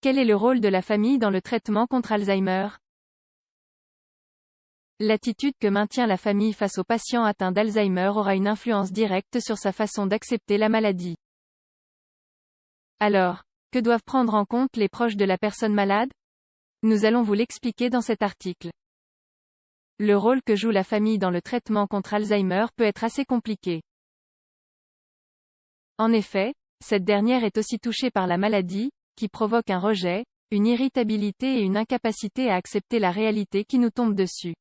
Quel est le rôle de la famille dans le traitement contre Alzheimer? L'attitude que maintient la famille face au patient atteint d'Alzheimer aura une influence directe sur sa façon d'accepter la maladie. Alors, que doivent prendre en compte les proches de la personne malade? Nous allons vous l'expliquer dans cet article. Le rôle que joue la famille dans le traitement contre Alzheimer peut être assez compliqué. En effet, cette dernière est aussi touchée par la maladie, qui provoque un rejet, une irritabilité et une incapacité à accepter la réalité qui nous tombe dessus.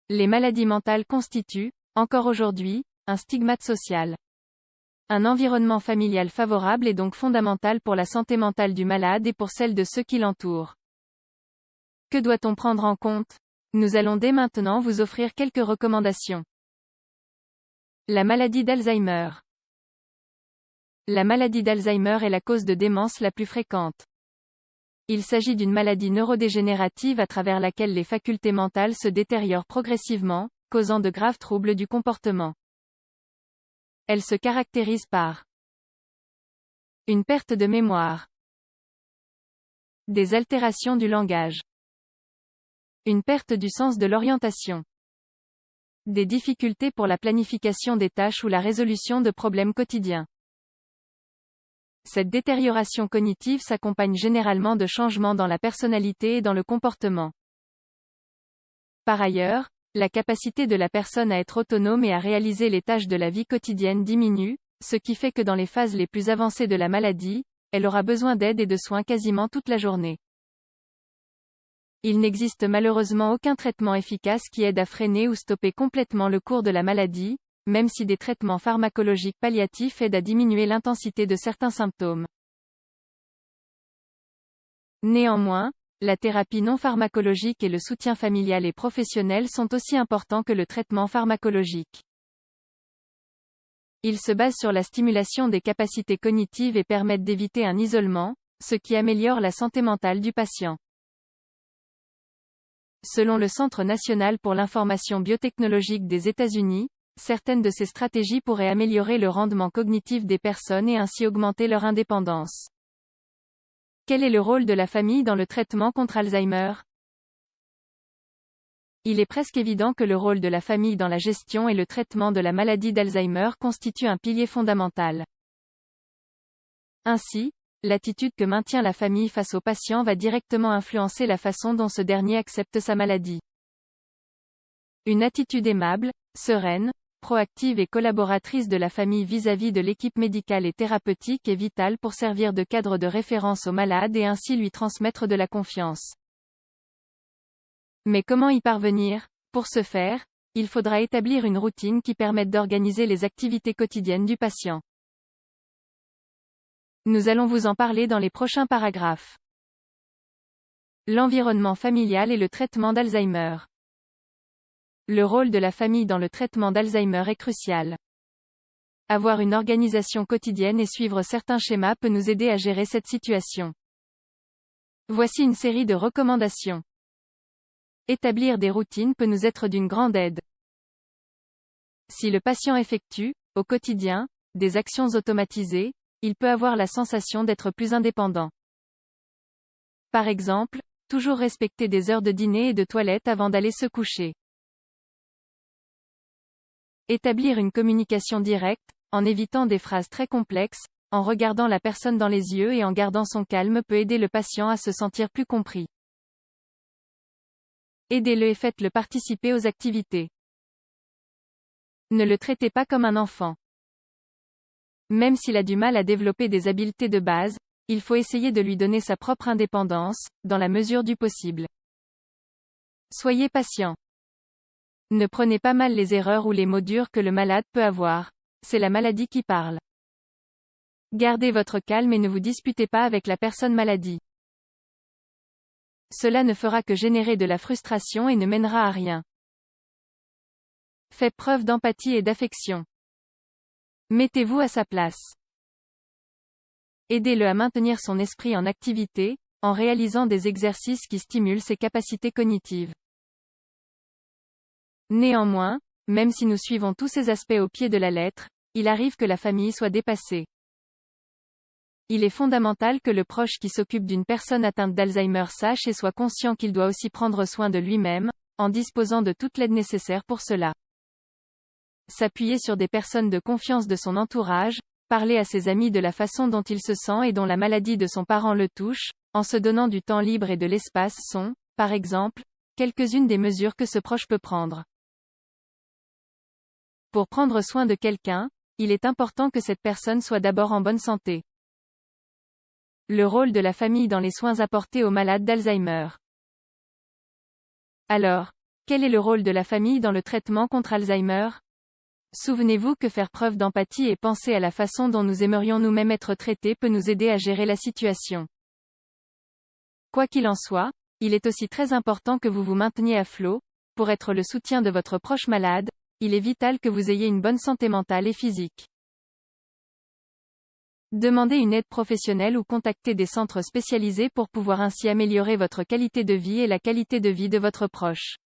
Les maladies mentales constituent, encore aujourd'hui, un stigmate social. Un environnement familial favorable est donc fondamental pour la santé mentale du malade et pour celle de ceux qui l'entourent. Que doit-on prendre en compte? Nous allons dès maintenant vous offrir quelques recommandations. La maladie d'Alzheimer. La maladie d'Alzheimer est la cause de démence la plus fréquente. Il s'agit d'une maladie neurodégénérative à travers laquelle les facultés mentales se détériorent progressivement, causant de graves troubles du comportement. Elle se caractérise par une perte de mémoire, des altérations du langage, une perte du sens de l'orientation, des difficultés pour la planification des tâches ou la résolution de problèmes quotidiens. Cette détérioration cognitive s'accompagne généralement de changements dans la personnalité et dans le comportement. Par ailleurs, la capacité de la personne à être autonome et à réaliser les tâches de la vie quotidienne diminue, ce qui fait que dans les phases les plus avancées de la maladie, elle aura besoin d'aide et de soins quasiment toute la journée. Il n'existe malheureusement aucun traitement efficace qui aide à freiner ou stopper complètement le cours de la maladie, même si des traitements pharmacologiques palliatifs aident à diminuer l'intensité de certains symptômes. Néanmoins, la thérapie non pharmacologique et le soutien familial et professionnel sont aussi importants que le traitement pharmacologique. Ils se basent sur la stimulation des capacités cognitives et permettent d'éviter un isolement, ce qui améliore la santé mentale du patient. Selon le Centre national pour l'information biotechnologique des États-Unis, certaines de ces stratégies pourraient améliorer le rendement cognitif des personnes et ainsi augmenter leur indépendance. Quel est le rôle de la famille dans le traitement contre Alzheimer? Il est presque évident que le rôle de la famille dans la gestion et le traitement de la maladie d'Alzheimer constitue un pilier fondamental. Ainsi, l'attitude que maintient la famille face au patient va directement influencer la façon dont ce dernier accepte sa maladie. Une attitude aimable, sereine, proactive et collaboratrice de la famille vis-à-vis de l'équipe médicale et thérapeutique est vitale pour servir de cadre de référence au malade et ainsi lui transmettre de la confiance. Mais comment y parvenir? Pour ce faire, il faudra établir une routine qui permette d'organiser les activités quotidiennes du patient. Nous allons vous en parler dans les prochains paragraphes. L'environnement familial et le traitement d'Alzheimer. Le rôle de la famille dans le traitement d'Alzheimer est crucial. Avoir une organisation quotidienne et suivre certains schémas peut nous aider à gérer cette situation. Voici une série de recommandations. Établir des routines peut nous être d'une grande aide. Si le patient effectue, au quotidien, des actions automatisées, il peut avoir la sensation d'être plus indépendant. Par exemple, toujours respecter des heures de dîner et de toilette avant d'aller se coucher. Établir une communication directe, en évitant des phrases très complexes, en regardant la personne dans les yeux et en gardant son calme peut aider le patient à se sentir plus compris. Aidez-le et faites-le participer aux activités. Ne le traitez pas comme un enfant. Même s'il a du mal à développer des habiletés de base, il faut essayer de lui donner sa propre indépendance, dans la mesure du possible. Soyez patient. Ne prenez pas mal les erreurs ou les mots durs que le malade peut avoir. C'est la maladie qui parle. Gardez votre calme et ne vous disputez pas avec la personne maladie. Cela ne fera que générer de la frustration et ne mènera à rien. Faites preuve d'empathie et d'affection. Mettez-vous à sa place. Aidez-le à maintenir son esprit en activité, en réalisant des exercices qui stimulent ses capacités cognitives. Néanmoins, même si nous suivons tous ces aspects au pied de la lettre, il arrive que la famille soit dépassée. Il est fondamental que le proche qui s'occupe d'une personne atteinte d'Alzheimer sache et soit conscient qu'il doit aussi prendre soin de lui-même, en disposant de toute l'aide nécessaire pour cela. S'appuyer sur des personnes de confiance de son entourage, parler à ses amis de la façon dont il se sent et dont la maladie de son parent le touche, en se donnant du temps libre et de l'espace sont, par exemple, quelques-unes des mesures que ce proche peut prendre. Pour prendre soin de quelqu'un, il est important que cette personne soit d'abord en bonne santé. Le rôle de la famille dans les soins apportés aux malades d'Alzheimer. Alors, quel est le rôle de la famille dans le traitement contre Alzheimer? Souvenez-vous que faire preuve d'empathie et penser à la façon dont nous aimerions nous-mêmes être traités peut nous aider à gérer la situation. Quoi qu'il en soit, il est aussi très important que vous vous mainteniez à flot. Pour être le soutien de votre proche malade, il est vital que vous ayez une bonne santé mentale et physique. Demandez une aide professionnelle ou contactez des centres spécialisés pour pouvoir ainsi améliorer votre qualité de vie et la qualité de vie de votre proche.